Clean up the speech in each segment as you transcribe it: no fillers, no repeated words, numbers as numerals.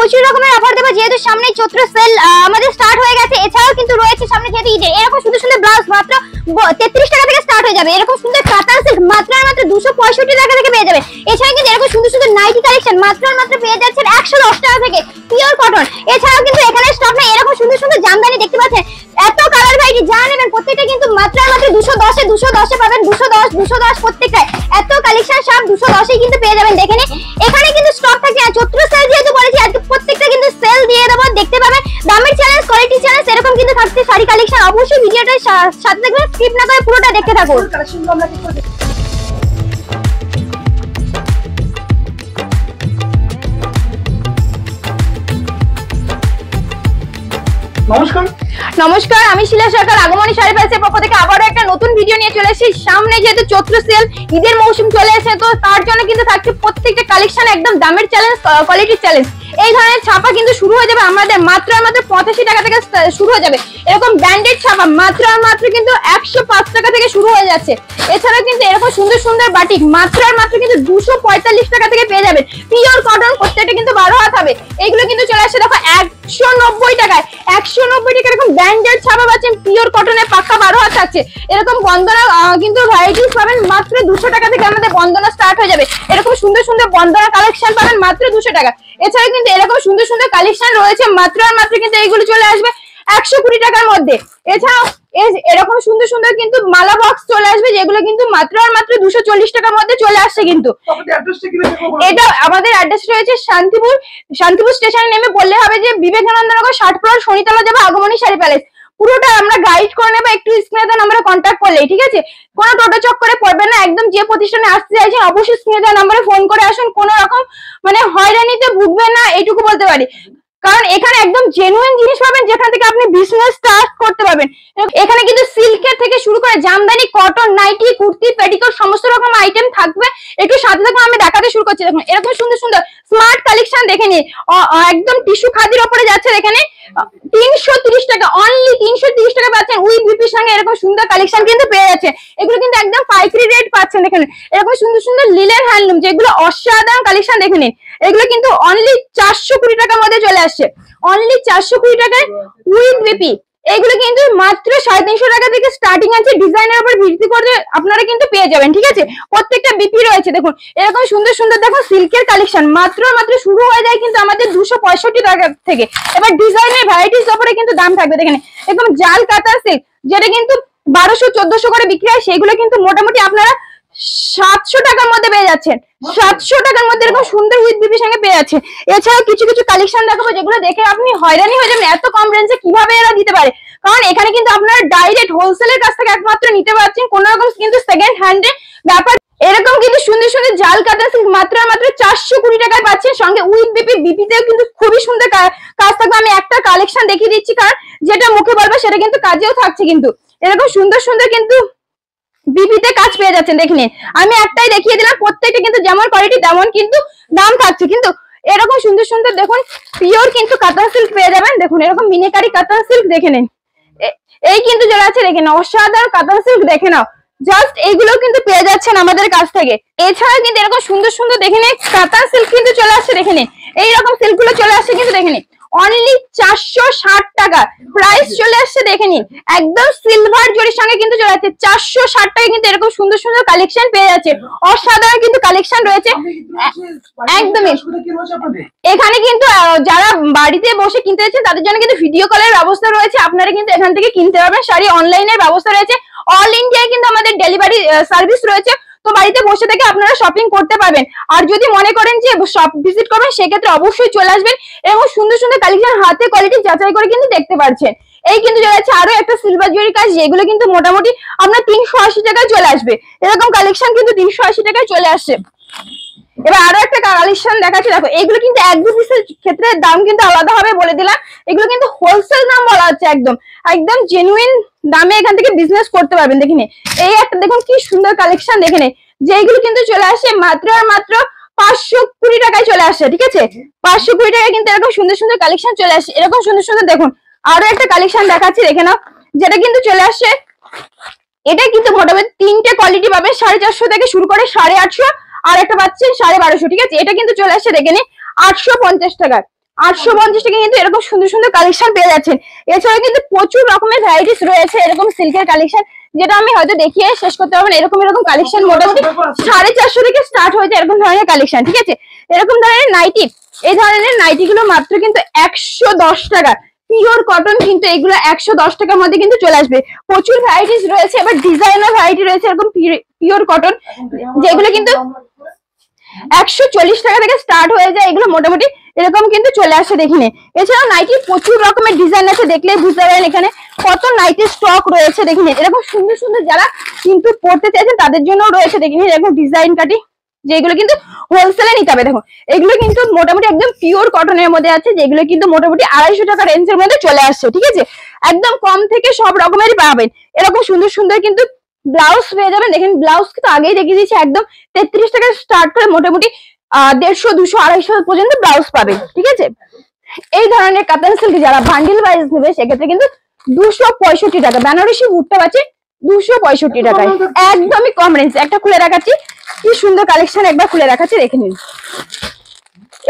প্রচুর রকমের অফার দেবো, যেহেতু সামনে চৈত্র সেল আমাদের স্টার্ট হয়ে গেছে। এছাড়াও কিন্তু রয়েছে সামনে যেহেতু ঈদে, এরকম সুন্দর সুন্দর ব্লাউজ মাত্র 33 টাকা থেকে স্টার্ট হয়ে যাবে। এরকম সুন্দর কাতান সিল্ক মাত্র আর মাত্র 265 টাকা থেকে পেয়ে যাবে। এছাড়া কিন্তু এরকম সুন্দর সুন্দর নাইটি কালেকশন মাত্র আর মাত্র পেয়ে যাচ্ছেন 110 টাকা থেকে, পিওর কটন। এছাড়াও কিন্তু এখানে স্টক নেই, এরকম সুন্দর সুন্দর জামদানি দেখতে পাচ্ছেন, এত কালার ভ্যারাইটি যা নেবেন প্রত্যেকটা কিন্তু মাত্র আর মাত্র 210 এ পাবেন। 210 প্রত্যেকটায় এত কালেকশন সব 210 কিন্তু পেয়ে যাবেন। দেখে নিন এখানে কিন্তু স্টক থাকে, চৈত্র সেল যেহেতু বলেছি আজকে প্রত্যেকটা কিন্তু সেল দিয়ে দেবো, দেখতে পাবেন। দামের চ্যালেঞ্জ, কোয়ালিটি চ্যালেঞ্জ এরকম কিন্তু থাকছে শাড়ি কালেকশন। অবশ্যই ভিডিওটা সাথে থাকবেন, স্কিপ না করে পুরোটা দেখতে থাকুন। নমস্কার, আমি শিলা সরকার, আগমনী শাড়ি প্যালেসের পক্ষ থেকে আবারও একটা নতুন ভিডিও নিয়ে চলে এসেছি। সামনে যেহেতু চৈত্র সেল, ঈদের মৌসুম চলে এসেছে, তো তার জন্য কিন্তু থাকছে প্রত্যেকটা কালেকশন একদম দামের চ্যালেঞ্জ, কোয়ালিটির চ্যালেঞ্জ। এই ধরনের ছাপা কিন্তু শুরু হয়ে যাবে আমাদের মাত্র আর মাত্র 85 টাকা থেকে শুরু হয়ে যাবে। এরকম ব্র্যান্ডেড ছাপা মাত্র আর মাত্র কিন্তু 105 টাকা থেকে শুরু হয়ে যাচ্ছে। এছাড়া কিন্তু এরকম সুন্দর সুন্দর বাটিক মাত্র আর মাত্র কিন্তু 245 টাকা থেকে পেয়ে যাবেন। পিওর কটন, প্রত্যেকটা কিন্তু 12 হাত হবে। এইগুলো কিন্তু চলে আসছে দেখো 190 টাকায়। 190 টাকা এরকম ব্র্যান্ডেড ছাপা পাচ্ছেন, পিওর কটনের পাক্কা 12 হাত থাকছে। এরকম বন্দনা কিন্তু ভ্যারাইটিস পাবেন মাত্র 200 টাকা থেকে আমাদের বন্দনা স্টার্ট হয়ে যাবে। এরকম সুন্দর সুন্দর বন্দনা কালেকশন পাবেন মাত্র 200 টাকা। এছাড়া কিন্তু এরকম সুন্দর সুন্দর কালেকশন রয়েছে মাত্র আর মাত্র কিন্তু এইগুলো চলে আসবে 120 টাকার মধ্যে। এছাড়াও এরকম সুন্দর সুন্দর কিন্তু মালা বক্স চলে আসবে, যেগুলো কিন্তু মাত্র আর মাত্র 240 টাকার মধ্যে চলে আসছে। কিন্তু এটা আমাদের অ্যাড্রেস রয়েছে শান্তিপুর স্টেশনে নেমে বললে হবে যে বিবেকানন্দ নগর 60 ফ্লোর শনিতলা যাবে আগমনী শাড়ি প্যালেস। পুরোটা আমরা গাইড করে নেবো, একটু স্ক্রিনে দেওয়া নাম্বারে কন্ট্যাক্ট করলেই, ঠিক আছে? কোনো টোটো চক্করে পড়বেন না, একদম যে প্রতিষ্ঠানে আসতে চাইছেন অবশ্যই স্ক্রিনে দেওয়া নাম্বারে ফোন করে আসুন। কোনো রকম মানে হয়রানিতে ভুগবেন না, এইটুকু বলতে পারি। কারণ এখানে একদম জেনুইন জিনিস পাবেন, যেখান থেকে আপনি বিজনেস স্টার্ট করতে পারবেন। এখানে কিন্তু সিল্কের থেকে শুরু করে jamdani, cotton, nightie, kurti, petticoat সমস্ত রকম আইটেম থাকবে। একটু সাথে থাকবে, আমি দেখাতে শুরু করছি। দেখুন এরকম সুন্দর সুন্দর স্মার্ট কালেকশন দেখে নিন, একদম টিস্যু খাদির উপরে যাচ্ছে। এখানে 330 টাকা, অনলি 330 টাকা পাচ্ছেন উইথ বিপির সঙ্গে। এরকম সুন্দর কালেকশন কিন্তু পেয়ে যাচ্ছে। এগুলো কিন্তু একদম পাইকারি রেট পাচ্ছেন। দেখেন এরকম সুন্দর সুন্দর লিলেন হ্যান্ডলুম, যেগুলো অসাধারণ কালেকশন দেখে নিন। এগুলো কিন্তু অনলি 420 টাকার মধ্যে চলে আসছে, অনলি 420 টাকায় উইথ বিপি। এগুলো কিন্তু মাত্র 350 টাকা থেকে স্টার্টিং আছে, ডিজাইনের উপর ভিত্তি করে আপনারা কিন্তু পেয়ে যাবেন, ঠিক আছে? প্রত্যেকটা বিপি রয়েছে। দেখুন এরকম সুন্দর সুন্দর দেখুন সিল্কের কালেকশন মাত্র শুরু হয়ে যায় কিন্তু আমাদের 265 টাকা থেকে। এবার ডিজাইনের ভ্যারাইটিস উপরে কিন্তু দাম থাকবে। দেখেন একদম জাল কাতার সিল্ক, যেটা কিন্তু 1200-1400 করে বিক্রি হয়, সেগুলো কিন্তু মোটামুটি আপনারা 700 টাকার মধ্যে পেয়ে যাচ্ছেন। 700 টাকার মধ্যে এরকম সুন্দর উইথ বিপির সঙ্গে পেয়ে যাচ্ছে। এছাড়াও কিছু কিছু কালেকশন দেখাবো, যেগুলো দেখে আপনি হয়রানি হয়ে যাবেন, এত কম রেঞ্জে কিভাবে এরা দিতে পারে। কারণ এখানে কিন্তু আপনারা ডাইরেক্ট হোলসেলের কাছ থেকে একমাত্র নিতে পারছেন, কোন রকম কিন্তু সেকেন্ড হ্যান্ডে ব্যাপার। এরকম কিন্তু সুন্দর সুন্দর জাল কাতার সিল্ক মাত্র 420 টাকায় পাচ্ছেন, সঙ্গে উইথ বিপি। বিপিতেও কিন্তু খুবই সুন্দর কাজ থাকবে। আমি একটা কালেকশন দেখিয়ে দিচ্ছি, কারণ যেটা মুখে বলবো সেটা কিন্তু কাজেও থাকছে। কিন্তু এরকম সুন্দর সুন্দর কিন্তু বিপিতে কাজ পেয়ে যাচ্ছেন। দেখে নিন, আমি একটাই দেখিয়ে দিলাম, প্রত্যেকটা কিন্তু যেমন কোয়ালিটি তেমন কিন্তু দাম থাকছে। কিন্তু এরকম সুন্দর সুন্দর দেখুন পিওর কিন্তু কাতান সিল্ক পেয়ে যাবেন। দেখুন এরকম মিনিকারি কাতান সিল্ক দেখে নিন, এই কিন্তু যারা আছে দেখে নাও, অসাধারণ কাতান সিল্ক দেখে নাও। জাস্ট এইগুলো কিন্তু পেয়ে যাচ্ছেন আমাদের কাছ থেকে। এছাড়া কিন্তু এরকম সুন্দর সুন্দর দেখে নিন কাতান সিল্ক কিন্তু চলে আসছে। দেখে নিন এইরকম সিল্ক গুলো চলে আসছে কিন্তু দেখে নিন, অনলি 460 টাকা প্রাইস চলে আসছে। দেখে নিন একদম সিলভার জরির সঙ্গে কিন্তু চলে আসছে 460 টাকা। কিন্তু এরকম সুন্দর সুন্দর কালেকশন পেয়ে যাচ্ছে, অসাধারণ কিন্তু কালেকশন রয়েছে একদমই। এখানে কিন্তু যারা বাড়িতে বসে কিনতে চাচ্ছেন তাদের জন্য কিন্তু ভিডিও কলের ব্যবস্থা রয়েছে, আপনারা কিন্তু এখান থেকে কিনতে পারবেন শাড়ি। অনলাইনের ব্যবস্থা রয়েছে, অল ইন্ডিয়ায় কিন্তু আমাদের ডেলিভারি সার্ভিস রয়েছে। তো বাড়িতে বসে থেকে আপনারা শপিং করতে পারবেন। আর যদি মনে করেন যে শপ ভিজিট করবেন, সেক্ষেত্রে অবশ্যই চলে আসবেন এবং সুন্দর সুন্দর কালেকশন হাতে কোয়ালিটি যাচাই করে কিন্তু দেখতে পাচ্ছেন। এই কিন্তু চলে যাচ্ছে আরো একটা সিলভার জরি কাজ, যেগুলো কিন্তু মোটামুটি আপনার 380 টাকায় চলে আসবে। এরকম কালেকশন কিন্তু 380 টাকায় চলে আসছে। এবার আরো একটা কালেকশন দেখাচ্ছি, দেখো এগুলো কিন্তু 1-2 পিসের ক্ষেত্রে দাম কিন্তু আলাদা হবে, বলে দিলাম। এগুলো কিন্তু হোলসেল দাম বলা হচ্ছে, একদম একদম জেনুইন দামে এখান থেকে বিজনেস করতে পারবেন। দেখিনি এই একটা দেখুন কি সুন্দর কালেকশন, দেখেন যেগুলো কিন্তু চলে আসে মাত্র আর মাত্র 520 টাকায় চলে আসে, ঠিক আছে? 520 টাকায় কিন্তু এরকম সুন্দর সুন্দর কালেকশন চলে আসে। এরকম সুন্দর সুন্দর দেখুন আরো একটা কালেকশন দেখাচ্ছি, দেখে নাও, যেটা কিন্তু চলে আসে। এটা কিন্তু মোটামুটি 3টে কোয়ালিটি পাবে, 450 থেকে শুরু করে 850, আর একটা পাচ্ছেন 1250, ঠিক আছে? এটা কিন্তু চলে আসছে দেখে নিন 850 টাকায়। 850 টাকা কিন্তু এরকম সুন্দর সুন্দর কালেকশন পেয়ে যাচ্ছেন। এছাড়া কিন্তু প্রচুর রকমের ভ্যারাইটিস রয়েছে এরকম সিল্কের কালেকশন, যেটা আমি হয়তো দেখিয়ে শেষ করতে পারবো না। এরকম এরকম কালেকশন মোটামুটি 450 থেকে স্টার্ট হয়েছে এরকম ধরনের কালেকশন, ঠিক আছে। এরকম ধরনের নাইটি, এই ধরনের নাইটি গুলো মাত্র কিন্তু 110 টাকা, পিওর কটন কিন্তু এগুলো 110 টাকার মধ্যে কিন্তু চলে আসবে। প্রচুর ভ্যারাইটিস রয়েছে, এবার ডিজাইনার ভ্যারাইটি রয়েছে এরকম পিওর কটন, যেগুলো কিন্তু 140 টাকা থেকে স্টার্ট হয়ে যায়। এগুলো মোটামুটি এরকম কিন্তু চলে আসে দেখিনি। এছাড়াও নাইটি প্রচুর রকমের ডিজাইন আছে, দেখলেই বুঝতে পারেন এখানে কত নাইটি স্টক রয়েছে দেখিনি। এরকম সুন্দর সুন্দর যারা কিন্তু পড়তে চাইছেন তাদের জন্য রয়েছে দেখিনি এরকম ডিজাইন কাটি, যেগুলো কিন্তু হোলসেলে নিতে হবে। দেখুন এগুলো কিন্তু মোটামুটি একদম পিওর কটনের মধ্যে আছে, যেগুলো কিন্তু মোটামুটি 250 টাকা রেঞ্জের মধ্যে চলে আসছে, ঠিক আছে। একদম কম থেকে সব রকমেরই পাবেন। এরকম সুন্দর সুন্দর কিন্তু ব্লাউজ পেয়ে যাবেন। দেখেন ব্লাউজ কিন্তু আগেই দেখিয়ে দিয়েছি, একদম 33 টাকা স্টার্ট করে মোটামুটি 150, 200, 250 পর্যন্ত ব্লাউজ পাবেন, ঠিক আছে। এই ধরনের কাতান সিল্ক যারা বান্ডিল ওয়াইজ নেবে সেক্ষেত্রে কিন্তু 265 টাকা, বেনারসি ভুট্টা পাচ্ছি 265 টাকায়, একদমই কম রেঞ্জ। একটা খুলে রাখাচ্ছি, কি সুন্দর কালেকশন, একবার খুলে রাখাচ্ছি দেখে নিন।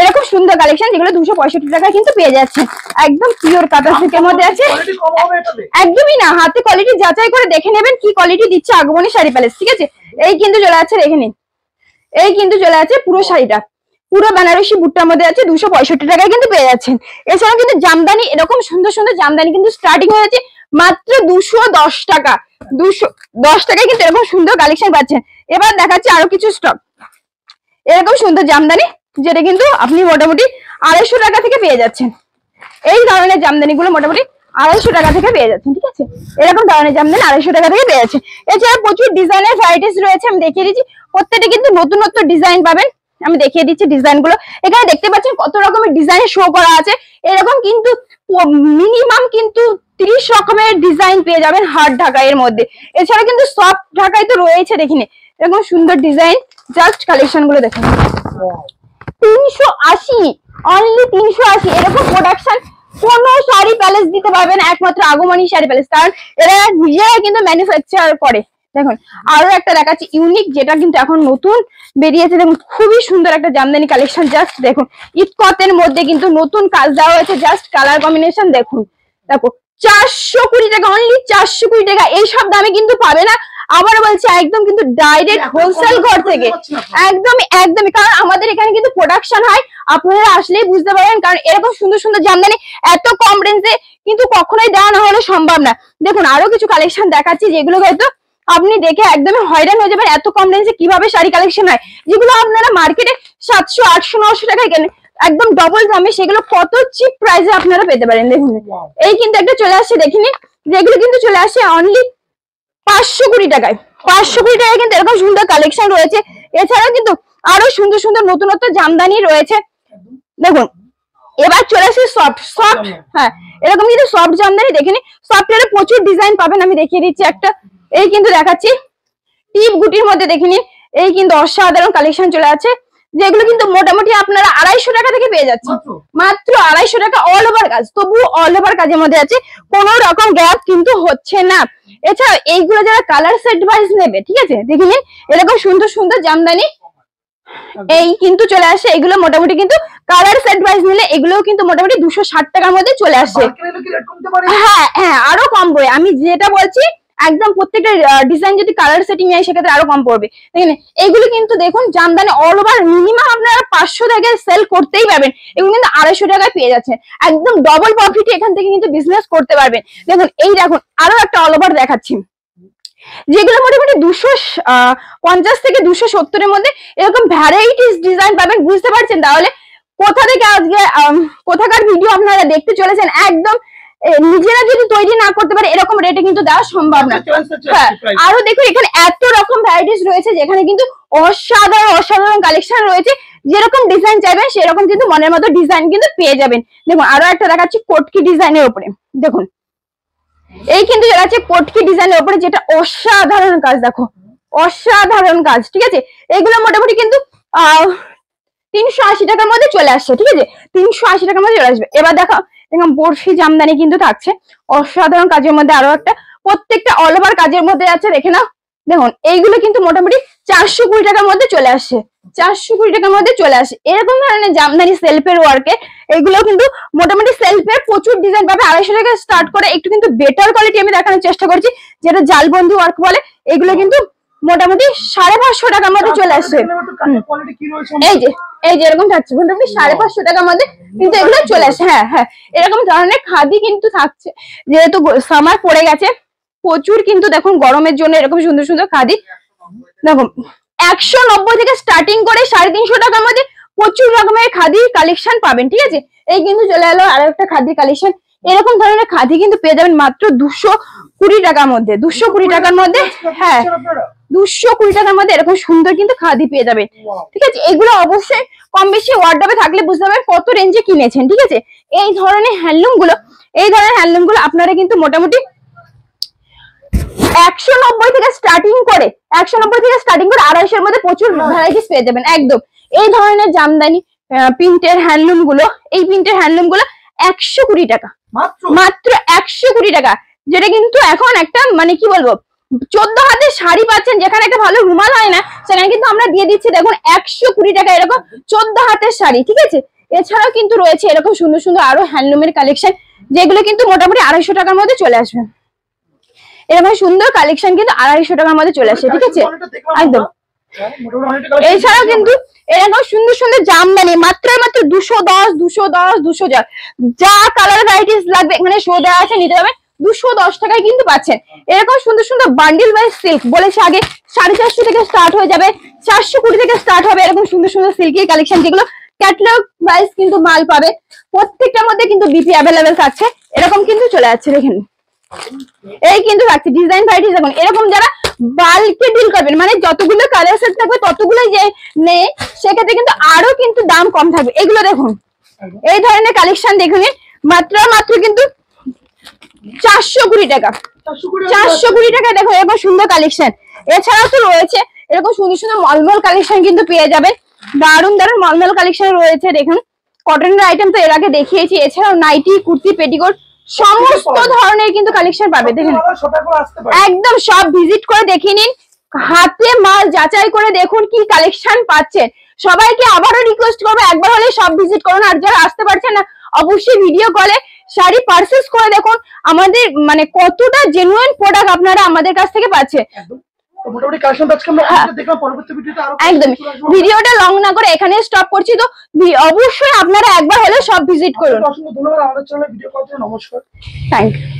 এরকম সুন্দর কালেকশন যেগুলো 265 টাকায় কিন্তু পেয়ে যাচ্ছে, একদম পিওর কাতান সিল্কের মধ্যে আছে। একদমই না, হাতে কোয়ালিটি যাচাই করে দেখে নেবেন কি কোয়ালিটি দিচ্ছে আগমনী শাড়ি প্যালেস, ঠিক আছে। এই কিন্তু চলে আছে দেখে নিন, এই কিন্তু চলে আছে পুরো শাড়িটা পুরো বেনারসি ভুট্টার মধ্যে আছে, 265 টাকায় কিন্তু পেয়ে যাচ্ছেন। এছাড়াও কিন্তু জামদানি, এরকম সুন্দর সুন্দর জামদানি কিন্তু স্টার্টিং হয়ে যাচ্ছে মাত্র 210 টাকা, 210 টাকায় কিন্তু এরকম সুন্দর কালেকশন পাচ্ছেন। এবার দেখাচ্ছি আরো কিছু স্টক, এরকম সুন্দর জামদানি যেটা কিন্তু আপনি মোটামুটি 250 টাকা থেকে পেয়ে যাচ্ছেন। এই ধরনের জামদানি গুলো মোটামুটি 250 টাকা থেকে পেয়ে যাচ্ছেন, ঠিক আছে। এরকম ধরনের জামদানি 250 টাকা থেকে পেয়ে যাচ্ছেন। এছাড়া প্রচুর ডিজাইনের ভ্যারাইটিস রয়েছে, আমি দেখিয়ে দিচ্ছি। প্রত্যেকটা কিন্তু নতুন নতুন ডিজাইন পাবেন, আমি দেখিয়ে দিচ্ছি ডিজাইন গুলো। এখানে দেখতে পাচ্ছেন কত রকমের ডিজাইন শো করা আছে। এরকম কিন্তু মিনিমাম কিন্তু 30 রকমের ডিজাইন পেয়ে যাবেন হার্ড ঢাকাইয়ের মধ্যে। এছাড়া কিন্তু সফট ঢাকাই তো রয়েছে দেখিনি, এরকম সুন্দর ডিজাইন। জাস্ট কালেকশন গুলো দেখুন, 380, অনলি 380। এরকম প্রোডাকশন কোন শাড়ি প্যালেস দিতে পারবেন, একমাত্র আগমনী শাড়ি প্যালেস, কারণ এরা নিজেরা কিন্তু ম্যানুফ্যাকচার করে। দেখুন আরো একটা দেখাচ্ছি ইউনিক, যেটা কিন্তু এখন নতুন বেরিয়েছে। দেখুন খুবই সুন্দর একটা জামদানি কালেকশন, জাস্ট দেখুন ইটকটের মধ্যে কিন্তু নতুন কাজ দেওয়া হয়েছে। জাস্ট কালার কম্বিনেশন দেখুন, দেখো 420 টাকা, অনলি 420 টাকা। এইসব দামে কিন্তু পাবে না, আবার বলছি একদম কিন্তু ডাইরেক্ট হোলসেল ঘর থেকে, একদমই একদমই। কারণ আমাদের এখানে কিন্তু প্রোডাকশন হয়, আপনারা আসলেই বুঝতে পারবেন। কারণ এরকম সুন্দর সুন্দর জামদানি এত কম রেঞ্জে কিন্তু কখনোই দেওয়া না হলে সম্ভব না। দেখুন আরো কিছু কালেকশন দেখাচ্ছি, যেগুলো হয়তো আপনি দেখে একদমই হয়রান হয়ে যাবেন, এত কম রেঞ্জে কিভাবে শাড়ি কালেকশন হয়। যেগুলো আপনারা মার্কেটে 700, 800, 900 টাকায় কেনেন, একদম ডবল দামে, সেগুলো কত চিপ প্রাইসে আপনারা পেতে পারেন। দেখুন এই কিন্তু একটা চলে আসছে দেখিনি, যেগুলো কিন্তু চলে আসছে অনলি 520 টাকায়। 520 টাকায় কিন্তু এরকম সুন্দর কালেকশন রয়েছে। এছাড়াও কিন্তু আরো সুন্দর সুন্দর নতুনত্ব জামদানি রয়েছে। দেখুন এবার চলে আসছে সফট, হ্যাঁ এরকম কিন্তু সফট জামদানি দেখিনি, সফটওয়্যারে প্রচুর ডিজাইন পাবেন। আমি দেখিয়ে দিচ্ছি একটা, এই কিন্তু দেখাচ্ছি টিপ গুটির মধ্যে দেখিনি, এই কিন্তু অসাধারণ কালেকশন চলে আছে, যেগুলো কিন্তু মোটামুটি আপনারা 250 টাকা থেকে পেয়ে যাচ্ছেন, মাত্র 250 টাকা। অল ওভার কাজ, তবু অল ওভার কাজের মধ্যে আছে, কোন রকম গ্যাপ কিন্তু হচ্ছে না। এছাড়া এইগুলো যারা কালার সেট ওয়াইজ নেবে, ঠিক আছে, দেখে নিন এরকম সুন্দর সুন্দর জামদানি এই কিন্তু চলে আসে। এগুলো মোটামুটি কিন্তু কালার সেট ওয়াইজ নিলে এগুলোও কিন্তু মোটামুটি 260 টাকার মধ্যে চলে আসে। হ্যাঁ হ্যাঁ আরো কম পড়ে, আমি যেটা বলছি একদম প্রত্যেকটা ডিজাইন যদি কালার সেটিং হয় সেক্ষেত্রে আরো কম পড়বে। দেখেন এইগুলো কিন্তু দেখুন জামদানি অল ওভার মিনিমাম আপনারা 500 টাকায় সেল করতেই পারবেন, এগুলো কিন্তু 250 টাকায় পেয়ে যাচ্ছেন, একদম ডবল প্রফিটে এখান থেকে কিন্তু বিজনেস করতে পারবেন। দেখুন এই দেখুন আরো একটা অল ওভার দেখাচ্ছি, যেগুলো মোটামুটি 250 থেকে 270 এর মধ্যে এরকম ভ্যারাইটিস ডিজাইন পাবেন। বুঝতে পারছেন তাহলে কোথা থেকে আজকে কোথাকার ভিডিও আপনারা দেখতে চলেছেন। একদম নিজেরা যদি তৈরি না করতে পারে এরকম রেটে কিন্তু দেওয়া সম্ভব না। হ্যাঁ আরো দেখুন এখানে এত রকম ভ্যারাইটিস রয়েছে, যেখানে কিন্তু অসাধারণ অসাধারণ কালেকশন রয়েছে। যেরকম ডিজাইন চাইবেন সেরকম কিন্তু মনের মতো ডিজাইন কিন্তু পেয়ে যাবেন। দেখুন আরো একটা দেখাচ্ছি কোটকি ডিজাইনের উপরে, দেখুন এই কিন্তু আছে কোটকি ডিজাইনের উপরে, যেটা অসাধারণ কাজ, দেখো অসাধারণ কাজ, ঠিক আছে। এগুলো মোটামুটি কিন্তু 380 টাকার মধ্যে চলে আসছে, ঠিক আছে, 380 টাকার মধ্যে চলে আসবে। এবার দেখো দেখুন বর্ষি জামদানি কিন্তু থাকছে অসাধারণ কাজের মধ্যে, আরো একটা প্রত্যেকটা অল ওভার কাজের মধ্যে আছে, দেখে নাও। দেখুন এইগুলো কিন্তু মোটামুটি 420 টাকার মধ্যে চলে আসে, 420 টাকার মধ্যে চলে আসে। এরকম ধরনের জামদানি সেলফের ওয়ার্কে এগুলো কিন্তু মোটামুটি সেলফের প্রচুর ডিজাইন পাবে। 250 টাকা স্টার্ট করে একটু কিন্তু বেটার কোয়ালিটি আমি দেখানোর চেষ্টা করছি, যেটা জালবন্দি ওয়ার্ক বলে। এগুলো কিন্তু মোটামুটি 550 টাকার মধ্যে চলে আসছে। এই যে এরকম থাকছে মোটামুটি 550 টাকার মধ্যে কিন্তু এগুলো চলে আসে। হ্যাঁ হ্যাঁ, এরকম ধরনের খাদি কিন্তু থাকছে, যেহেতু সামার পড়ে গেছে প্রচুর, কিন্তু দেখুন গরমের জন্য এরকম সুন্দর সুন্দর খাদি। দেখুন 190 থেকে স্টার্টিং করে 350 টাকার মধ্যে প্রচুর রকমের খাদি কালেকশন পাবেন, ঠিক আছে। এই কিন্তু চলে এলো আরো একটা খাদি কালেকশন। এরকম ধরনের খাদি কিন্তু পেয়ে যাবেন মাত্র 220 টাকার মধ্যে, 220 টাকার মধ্যে। হ্যাঁ 220 টাকার মধ্যে এরকম সুন্দর কিন্তু খাদি পেয়ে যাবেন, ঠিক আছে। এগুলো অবশ্যই কম বেশি ওয়ার্ডরোবে থাকলে বুঝতে পারবেন কত রেঞ্জে কিনেছেন, ঠিক আছে। এই ধরনের হ্যান্ডলুম গুলো আপনারা কিন্তু মোটামুটি 190 থেকে স্টার্টিং করে 250 এর মধ্যে প্রচুর ভ্যারাইটিস পেয়ে যাবেন একদম। এই ধরনের জামদানি প্রিন্টের হ্যান্ডলুম গুলো, এই প্রিন্টের হ্যান্ডলুম গুলো 120 টাকা, মাত্র 120 টাকা, যেটা কিন্তু এখন একটা মানে কি বলবো 14 হাতের শাড়ি পাচ্ছেন, যেখানে একটা ভালো রুমাল হয় না, সেখানে কিন্তু আমরা দিয়ে দিচ্ছি দেখুন 120 টাকা এরকম 14 হাতের শাড়ি, ঠিক আছে। এছাড়াও কিন্তু রয়েছে এরকম সুন্দর সুন্দর আরো হ্যান্ডলুমের কালেকশন, যেগুলো কিন্তু মোটামুটি 250 টাকার মধ্যে চলে আসবে। এরকম সুন্দর কালেকশন কিন্তু 250 টাকার মধ্যে চলে আসে, ঠিক আছে একদম। এছাড়াও কিন্তু এরকম সুন্দর সুন্দর জামদানি মাত্র 210 210 যা কালার ভ্যারাইটিস লাগবে এখানে শো দেওয়া আছে, নিতে হবে 210 টাকায় কিন্তু পাচ্ছেন। এরকম সুন্দর সুন্দর বান্ডিল ওয়াইজ সিল্ক বলেছে আগে 450 থেকে স্টার্ট হয়ে যাবে, 420 থেকে স্টার্ট হবে। এরকম সুন্দর সুন্দর সিল্কের কালেকশন, যেগুলো ক্যাটালগ ওয়াইজ কিন্তু মাল পাবে, প্রত্যেকটার মধ্যে কিন্তু বিপি অ্যাভেলেবেল থাকছে। এরকম কিন্তু চলে যাচ্ছে, দেখেন এই কিন্তু থাকছে ডিজাইন ভ্যারাইটিস। দেখুন এরকম যারা বাল্কে ডিল করবেন, মানে যতগুলো কালার সেট থাকবে ততগুলো যে নেই, সেক্ষেত্রে কিন্তু আরো কিন্তু দাম কম থাকবে। এগুলো দেখুন এই ধরনের কালেকশন দেখুন মাত্র কিন্তু 420 টাকা, 420 টাকা। দেখো এরকম সুন্দর কালেকশন। এছাড়াও তো রয়েছে এরকম সুন্দর সুন্দর মলমল কালেকশন কিন্তু পেয়ে যাবেন, দারুণ দারুণ মলমল কালেকশন রয়েছে। দেখুন কটনের আইটেম তো এর আগে দেখিয়েছি, এছাড়াও নাইটি, কুর্তি, পেটিকোট সমস্ত ধরনের কিন্তু কালেকশন পাবে। দেখুন একদম সব ভিজিট করে দেখে নিন, হাতে মাল যাচাই করে দেখুন কি কালেকশন পাচ্ছেন। সবাইকে আবারও রিকোয়েস্ট করবো একবার হলে সব ভিজিট করুন, আর যারা আসতে পারছেন না অবশ্যই ভিডিও কলে শাড়ি পারচেজ করে দেখুন আমাদের মানে কতটা জেনুইন প্রোডাক্ট আপনারা আমাদের কাছ থেকে পাচ্ছেন। একদম ভিডিওটা লং না করে এখানে স্টপ করছি, তো অবশ্যই আপনারা একবার হলে সব ভিজিট করুন। ধন্যবাদ আমাদের চ্যানেলে ভিডিও করার জন্য। নমস্কার, থ্যাংক ইউ।